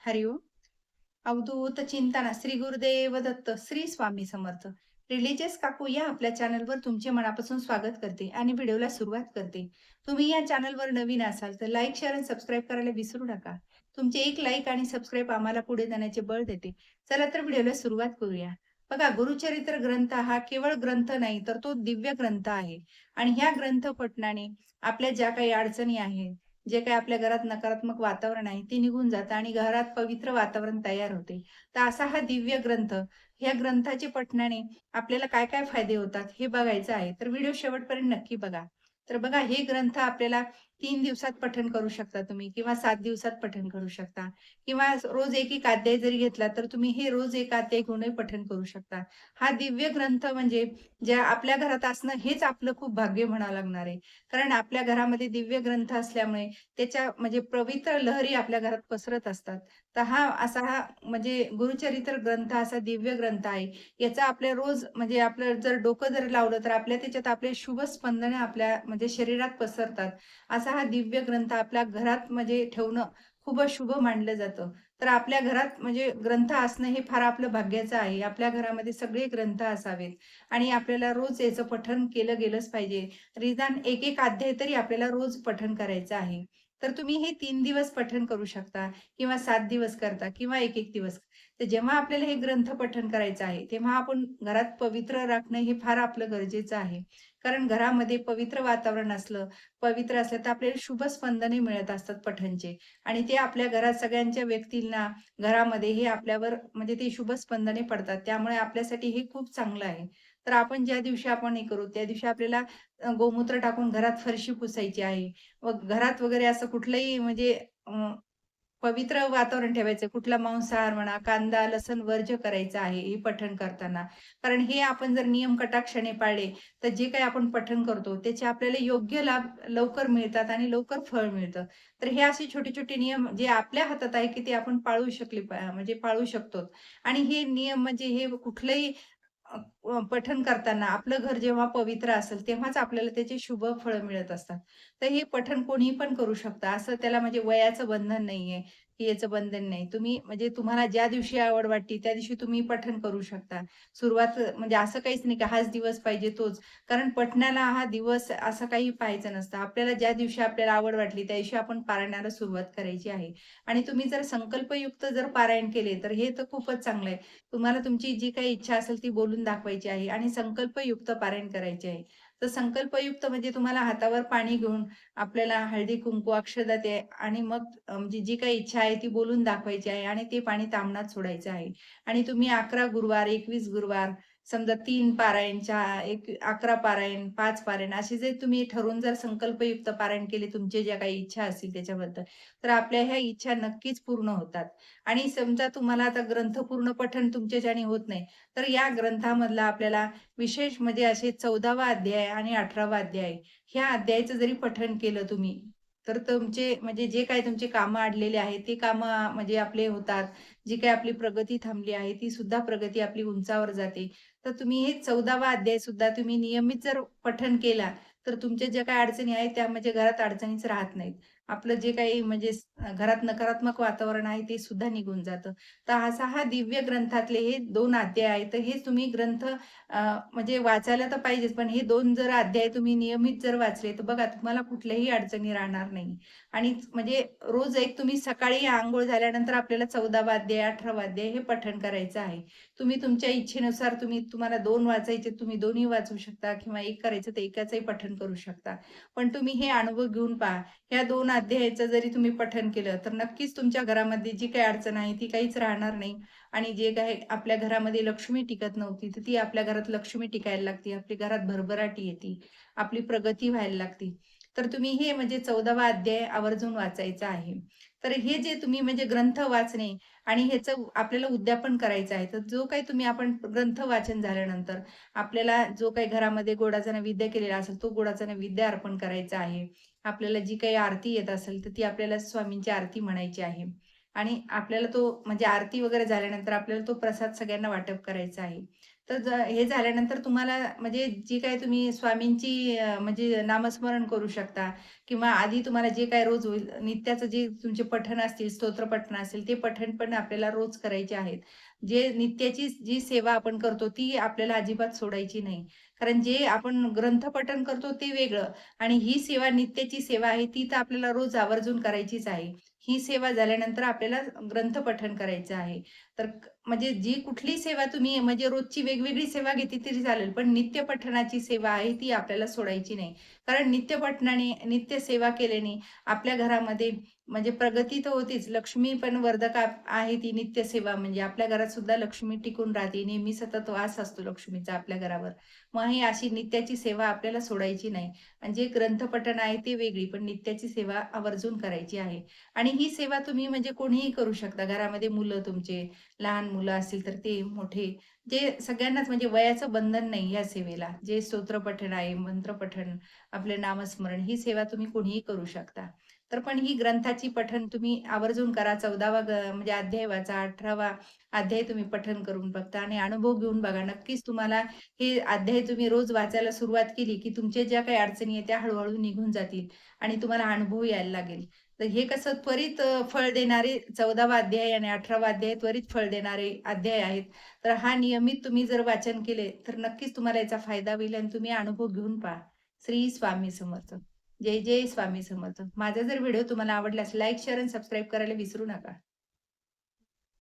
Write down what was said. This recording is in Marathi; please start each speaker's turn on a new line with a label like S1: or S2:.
S1: हरिओम. अवधूत चिंतन श्री गुरुदेव दत्त श्री स्वामी समर्थ. रिलीजियस काकू या आपल्या चॅनलवर तुमचे मनापासून स्वागत करते आणि व्हिडिओला सुरुवात करते. तुम्ही या चॅनलवर नवीन असाल तर लाईक, शेअर आणि सबस्क्राईब करायला विसरू नका. तुमचे एक लाईक आणि सबस्क्राईब आम्हाला पुढे जाण्याचे बळ देते. चला तर व्हिडिओला सुरुवात करूया. बघा, गुरुचरित्र ग्रंथ हा केवळ ग्रंथ नाही तर तो दिव्य ग्रंथ आहे. आणि ह्या ग्रंथ पठणाने आपल्या ज्या काही अडचणी आहेत, जे काही आपल्या घरात नकारात्मक वातावरण आहे ते निघून जातं आणि घरात पवित्र वातावरण तयार होते. तर असा हा दिव्य ग्रंथ, ह्या ग्रंथाचे पठणाने आपल्याला काय काय फायदे होतात हे बघायचं आहे. तर व्हिडिओ शेवटपर्यंत नक्की बघा. तर बघा, हे ग्रंथ आपल्याला 3 दिवसात पठण करू शकता तुम्ही किंवा 7 दिवसात पठण करू शकता किंवा रोज एक अध्याय जरी घेतला तर तुम्ही हे रोज एक अध्याय घेऊनही पठण करू शकता. हा दिव्य ग्रंथ म्हणजे ज्या आपल्या घरात असणं हेच आपलं खूप भाग्य म्हणावं लागणार आहे. कारण आपल्या घरामध्ये दिव्य ग्रंथ असल्यामुळे त्याच्या म्हणजे पवित्र लहरी आपल्या घरात पसरत असतात. तर हा म्हणजे गुरुचरित्र ग्रंथ असा दिव्य ग्रंथ आहे. याचा आपल्या रोज म्हणजे आपलं जर डोकं जर लावलं तर आपल्या त्याच्यात आपले शुभ स्पंदने आपल्या म्हणजे शरीरात पसरतात. असा हा दिव्य ग्रंथ आपल्या घरात म्हणजे ठेवणं खूप शुभ मानलं जातं. तर आपल्या घरात म्हणजे ग्रंथ असणं हे फार आपलं भाग्याचं आहे. आपल्या घरामध्ये सगळे ग्रंथ असावेत आणि आपल्याला रोज याचं पठण केलं गेलंच पाहिजे. निदान एक अध्याय तरी आपल्याला रोज पठण करायचं आहे. तर तुम्ही हे 3 दिवस पठण करू शकता किंवा 7 दिवस करता किंवा एक दिवस. तर जेव्हा आपल्याला हे ग्रंथ पठण करायचं आहे, तेव्हा आपण घरात पवित्र राखणं हे फार आपलं गरजेचं आहे. कारण घरामध्ये पवित्र वातावरण पवित्र असलं तर आपल्याला शुभ स्पंदने मिळत असतात पठणचे आणि ते आपल्या घरात सगळ्यांच्या व्यक्तींना, घरामध्ये हे आपल्यावर म्हणजे ते शुभ स्पंदने पडतात. त्यामुळे आपल्यासाठी हे खूप चांगलं आहे. तर आपण ज्या दिवशी आपण हे करू, त्या दिवशी आपल्याला गोमूत्र टाकून घरात फरशी पुसायची आहे. व घरात वगैरे असं कुठलंही म्हणजे पवित्र वातावरण ठेवायचं. कुठला मांसाहार म्हणा, कांदा, लसूण वर्ज्य करायचं आहे हे पठण करताना. कारण हे आपण जर नियम कटाक्षाने पाळले, तर जे काही आपण पठण करतो त्याचे आपल्याला योग्य लाभ लवकर मिळतात आणि लवकर फळ मिळतं. तर हे असे छोटे-छोटे नियम जे आपल्या हातात आहे, की ते आपण पाळू शकले म्हणजे पाळू शकतो. आणि हे नियम म्हणजे हे कुठलंही पठण करताना आपलं घर जेव्हा पवित्र असेल, तेव्हाच आपल्याला त्याचे शुभ फळं मिळत असतात. तर हे पठण कोणीही पण करू शकता. असं त्याला म्हणजे वयाचं बंधन नाहीये, की याचं बंधन नाही. तुम्ही म्हणजे तुम्हाला ज्या दिवशी आवड वाटते, त्या दिवशी तुम्ही पठण करू शकता. सुरुवात म्हणजे असं काहीच नाही, की हाच दिवस पाहिजे तोच. कारण पठणाला हा दिवस असं काही पाहायचं नसतं. आपल्याला ज्या दिवशी आपल्याला आवड वाटली, त्या दिवशी आपण पारायणाला सुरुवात करायची आहे. आणि तुम्ही जर संकल्पयुक्त जर पारायण केले, तर हे तर खूपच चांगलं आहे. तुम्हाला तुमची जी काही इच्छा असेल ती बोलून दाखवायची आहे आणि संकल्पयुक्त पारायण करायचे आहे. तर संकल्पयुक्त म्हणजे तुम्हाला हातावर पाणी घेऊन आपल्याला हळदी-कुंकू, अक्षदा ते आणि मग म्हणजे जी काही इच्छा आहे ती बोलून दाखवायची आहे आणि ते पाणी ताम्हणात सोडायचं आहे. आणि तुम्ही 11 गुरुवार, 21 गुरुवार, समजा 3 पारायण, 11 पारायण, 5 पारायण असे जे तुम्ही ठरवून जर संकल्पयुक्त पारायण केले तुमच्या ज्या काही इच्छा असतील त्याच्याबद्दल, तर आपल्या ह्या इच्छा नक्कीच पूर्ण होतात. आणि समजा तुम्हाला आता ग्रंथ पूर्ण पठण तुमच्याच्याने होत नाही, तर या ग्रंथामधला आपल्याला विशेष म्हणजे असे 14वा अध्याय आणि 18वा अध्याय, ह्या अध्यायाचं जरी पठण केलं तुम्ही, तर तुमचे म्हणजे जे काही तुमचे कामं अडलेले आहेत, ते कामं म्हणजे आपले होतात. जी काही आपली प्रगती थांबली आहे, ती सुद्धा प्रगती आपली उंचावर जाते. तर तुम्ही हे 14वा अध्याय सुद्धा तुम्ही नियमित जर पठण केला, तर तुमच्या ज्या काही अडचणी आहेत, त्या म्हणजे घरात अडचणीच राहत नाहीत. आपलं जे काही म्हणजे घरात नकारात्मक वातावरण आहे, ते सुद्धा निघून जातं. तर असा हा दिव्य ग्रंथातले हे 2 अध्याय आहेत. तर हे तुम्ही ग्रंथ म्हणजे वाचायला तर पाहिजेच, पण हे 2 जर अध्याय तुम्ही नियमित जर वाचले, तर बघा तुम्हाला कुठल्याही अडचणी राहणार नाही. आणि म्हणजे रोज एक तुम्ही सकाळी अंघोळ झाल्यानंतर आपल्याला 14वा अध्याय, 18वा अध्याय हे पठण करायचं आहे. तुम्ही तुमच्या इच्छेनुसार तुम्हाला 2 वाचायचे, तुम्ही दोन्ही वाचू शकता किंवा 1 करायचं तर एकाचंही पठण करू शकता. पण तुम्ही हे अनुभव घेऊन पहा. ह्या 2 अध्यायाचं जरी तुम्ही पठण केलं, तर नक्कीच तुमच्या घरामध्ये जी काही अडचण आहे, ती काहीच राहणार नाही. आणि जे काही आपल्या घरामध्ये लक्ष्मी टिकत नव्हती, तर ती आपल्या घरात लक्ष्मी टिकायला लागते. आपल्या घरात भरभराटी येते. आपली प्रगती व्हायला लागते. तर तुम्ही हे म्हणजे 14वा अध्याय आवर्जून वाचायचा आहे. तर हे जे तुम्ही म्हणजे ग्रंथ वाचणे आणि ह्याचं आपल्याला उद्यापन करायचं आहे. तर जो काही तुम्ही आपण ग्रंथ वाचन झाल्यानंतर आपल्याला जो काही घरामध्ये गोडाचा नैवेद्य केलेला असेल, तो गोडाचा नैवेद्य अर्पण करायचा आहे. आपल्याला जी काही आरती येत असेल, तर ती आपल्याला स्वामींची आरती म्हणायची आहे. आणि आपल्याला तो म्हणजे आरती वगैरे झाल्यानंतर आपल्याला तो प्रसाद सगळ्यांना वाटप करायचा आहे. तर हे झाल्यानंतर तुम्हाला म्हणजे जी काही तुम्ही स्वामींची म्हणजे नामस्मरण करू शकता किंवा आधी तुम्हाला जे काही रोज होईल नित्याचं जे तुमचे पठण असतील, स्तोत्र पठण असेल, ते पठण पण आपल्याला रोज करायचे आहेत. जे नित्याची जी सेवा आपण करतो ती आपल्याला अजिबात सोडायची नाही. कारण जे आपण ग्रंथपठण करतो ते वेगळं आणि ही सेवा नित्याची सेवा आहे ती तर आपल्याला रोज आवर्जून करायचीच आहे. ही सेवा झाल्यानंतर आपल्याला ग्रंथपठण करायचं आहे. तर म्हणजे जी कुठली सेवा तुम्ही म्हणजे रोजची वेगवेगळी सेवा घेतली तरी चालेल, पण नित्य पठणाची सेवा आहे ती आपल्याला सोडायची नाही. कारण नित्य पठणाने, नित्य सेवा केल्याने आपल्या घरामध्ये म्हणजे प्रगती तर होतीच, लक्ष्मी पण वर्धका आहे ती नित्य सेवा म्हणजे आपल्या घरात सुद्धा लक्ष्मी टिकून राहते. नेहमी सतत वास असतो लक्ष्मीचा आपल्या घरावर. मग ही अशी नित्याची सेवा आपल्याला सोडायची नाही. म्हणजे ग्रंथपठण आहे ती वेगळी, पण नित्याची सेवा आवर्जून करायची आहे. आणि ही सेवा तुम्ही म्हणजे कोणीही करू शकता. घरामध्ये मुलं तुमचे, लहान मुलं असतील तर ते, मोठे, जे सगळ्यांनाच म्हणजे वयाचं बंधन नाही या सेवेला. जे स्तोत्रपठण आहे, मंत्रपठण, आपले नामस्मरण ही सेवा तुम्ही कोणीही करू शकता. तर पण ही ग्रंथाची पठण तुम्ही आवर्जून करा. 14वा म्हणजे अध्याय वाचा, 18वा अध्याय तुम्ही पठण करून बघता आणि अनुभव घेऊन बघा. नक्कीच तुम्हाला हे अध्याय तुम्ही रोज वाचायला सुरुवात केली, की तुमच्या ज्या काही अडचणी आहेत त्या हळू निघून जातील आणि तुम्हाला अनुभव यायला लागेल. तर हे कसं त्वरित फळ देणारे 14वा अध्याय आणि 18वा अध्याय त्वरित फळ देणारे अध्याय आहेत. तर हा नियमित तुम्ही जर वाचन केले, तर नक्कीच तुम्हाला याचा फायदा होईल आणि तुम्ही अनुभव घेऊन पहा. श्री स्वामी समर्थ. जय जय स्वामी समर्थ. माझा जर व्हिडिओ तुम्हाला आवडल्यास लाईक, शेअर आणि सबस्क्राईब करायला विसरू नका.